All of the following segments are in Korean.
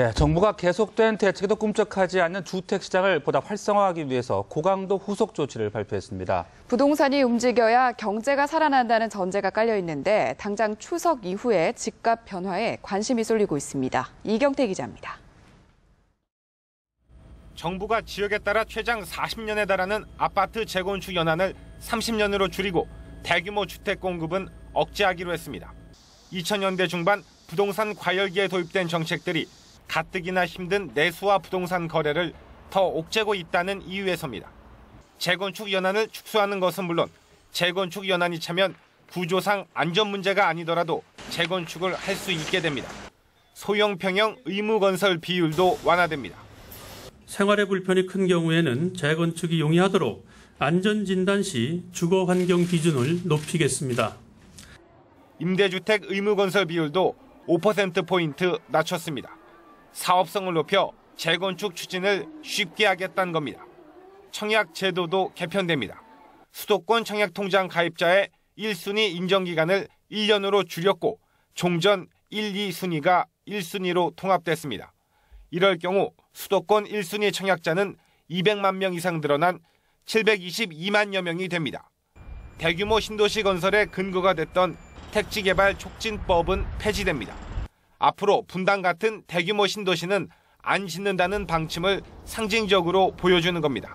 네, 정부가 계속된 대책에도 꿈쩍하지 않는 주택 시장을 보다 활성화하기 위해서 고강도 후속 조치를 발표했습니다. 부동산이 움직여야 경제가 살아난다는 전제가 깔려 있는데 당장 추석 이후에 집값 변화에 관심이 쏠리고 있습니다. 이경태 기자입니다. 정부가 지역에 따라 최장 40년에 달하는 아파트 재건축 연한을 30년으로 줄이고 대규모 주택 공급은 억제하기로 했습니다. 2000년대 중반 부동산 과열기에 도입된 정책들이 가뜩이나 힘든 내수와 부동산 거래를 더 옥죄고 있다는 이유에서입니다. 재건축 연한을 축소하는 것은 물론 재건축 연한이 차면 구조상 안전 문제가 아니더라도 재건축을 할 수 있게 됩니다. 소형 평형 의무 건설 비율도 완화됩니다. 생활의 불편이 큰 경우에는 재건축이 용이하도록 안전진단 시 주거 환경 기준을 높이겠습니다. 임대주택 의무 건설 비율도 5%포인트 낮췄습니다. 사업성을 높여 재건축 추진을 쉽게 하겠다는 겁니다. 청약 제도도 개편됩니다. 수도권 청약통장 가입자의 1순위 인정기간을 1년으로 줄였고 종전 1, 2순위가 1순위로 통합됐습니다. 이럴 경우 수도권 1순위 청약자는 200만 명 이상 늘어난 722만여 명이 됩니다. 대규모 신도시 건설의 근거가 됐던 택지개발 촉진법은 폐지됩니다. 앞으로 분당 같은 대규모 신도시는 안 짓는다는 방침을 상징적으로 보여주는 겁니다.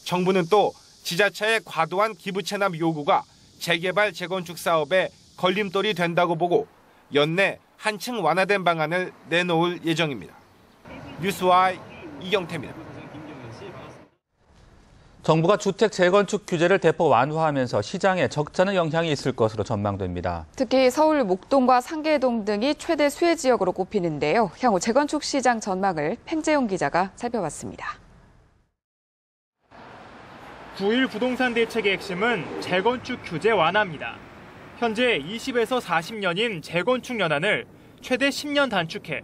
정부는 또 지자체의 과도한 기부 체납 요구가 재개발 재건축 사업에 걸림돌이 된다고 보고 연내 한층 완화된 방안을 내놓을 예정입니다. 뉴스와이 이경태입니다. 정부가 주택 재건축 규제를 대폭 완화하면서 시장에 적잖은 영향이 있을 것으로 전망됩니다. 특히 서울 목동과 상계동 등이 최대 수혜 지역으로 꼽히는데요. 향후 재건축 시장 전망을 팽재용 기자가 살펴봤습니다. 9일 부동산 대책의 핵심은 재건축 규제 완화입니다. 현재 20에서 40년인 재건축 연한을 최대 10년 단축해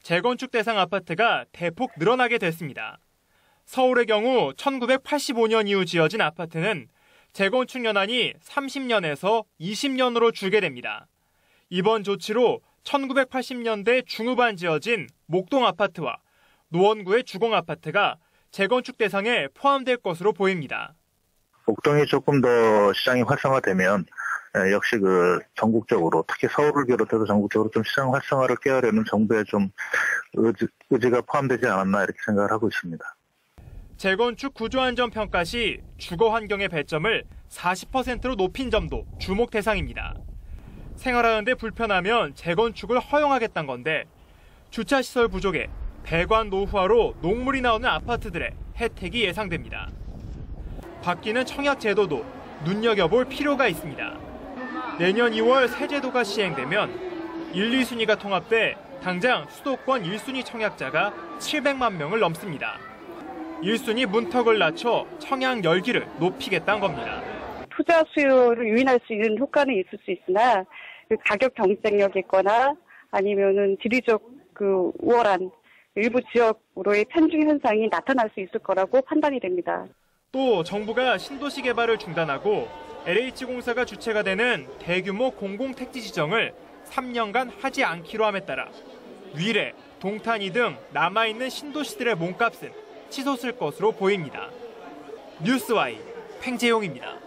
재건축 대상 아파트가 대폭 늘어나게 됐습니다. 서울의 경우 1985년 이후 지어진 아파트는 재건축 연한이 30년에서 20년으로 줄게 됩니다. 이번 조치로 1980년대 중후반 지어진 목동 아파트와 노원구의 주공 아파트가 재건축 대상에 포함될 것으로 보입니다. 목동이 조금 더 시장이 활성화되면 역시 전국적으로 특히 서울을 비롯해서 전국적으로 좀 시장 활성화를 꾀하려는 정부의 좀 의지가 포함되지 않았나 이렇게 생각을 하고 있습니다. 재건축 구조안전평가 시 주거 환경의 배점을 40%로 높인 점도 주목 대상입니다. 생활하는데 불편하면 재건축을 허용하겠다는 건데 주차시설 부족에 배관 노후화로 녹물이 나오는 아파트들의 혜택이 예상됩니다. 바뀌는 청약 제도도 눈여겨볼 필요가 있습니다. 내년 2월 새 제도가 시행되면 1, 2순위가 통합돼 당장 수도권 1순위 청약자가 700만 명을 넘습니다. 1순위 문턱을 낮춰 청약 열기를 높이겠다는 겁니다. 투자 수요를 유인할 수 있는 효과는 있을 수 있으나 가격 경쟁력이 있거나 아니면은 지리적 우월한 일부 지역으로의 편중 현상이 나타날 수 있을 거라고 판단이 됩니다. 또 정부가 신도시 개발을 중단하고 LH공사가 주체가 되는 대규모 공공택지 지정을 3년간 하지 않기로 함에 따라 위례, 동탄이 등 남아있는 신도시들의 몸값은 치솟을 것으로 보입니다. 뉴스와이 팽재용입니다.